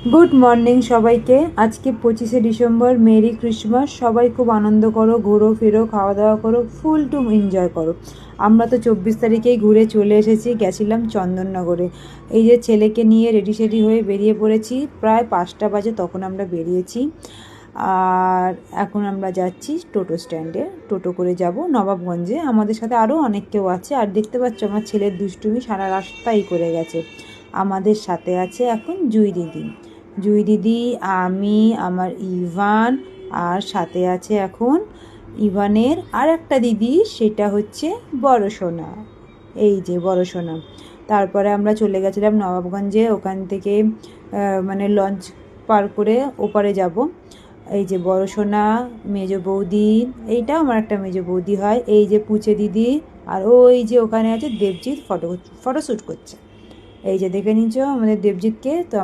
Good morning সবাইকে। আজকে 25শে December. Merry Christmas. সবাই খুব আনন্দ করো, ঘোরো ফেরো, খাওয়া দাওয়া করো, ফুল টু এনজয় করো। আমরা তো 24 তারিখেই ঘুরে চলে এসেছি, গেছিলাম চন্দননগরে। এই যে ছেলেকে নিয়ে রেডি সেডি হয়ে বেরিয়ে পড়েছি, প্রায় 5টা বাজে তখন আমরা বেরিয়েছি। আর এখন আমরা যাচ্ছি টোটো স্ট্যান্ডে, টোটো করে যাব নবাবগঞ্জে। আমাদের সাথে আরও অনেক কেউ আছে। আর দেখতে পাচ্ছ আমার ছেলের দুষ্টুমি সারা রাস্তাই করে গেছে। আমাদের সাথে আছে এখন জুই দিদি। জুই দিদি, আমি, আমার ইভান, আর সাথে আছে এখন ইভানের আর একটা দিদি, সেটা হচ্ছে বড় সোনা। এই যে বড় সোনা। তারপরে আমরা চলে গেছিলাম নবাবগঞ্জে। ওখান থেকে মানে লঞ্চ পার করে ওপারে যাব। এই যে বড় সোনা, মেজ বৌদি, এইটাও আমার একটা মেজ বৌদি হয়। এই যে পুচে দিদি, আর ওই যে ওখানে আছে দেবজিৎ, ফটোশ্যুট করছে। এই যে দেখে নিচ্ছ আমাদের দেবজিৎকে। তো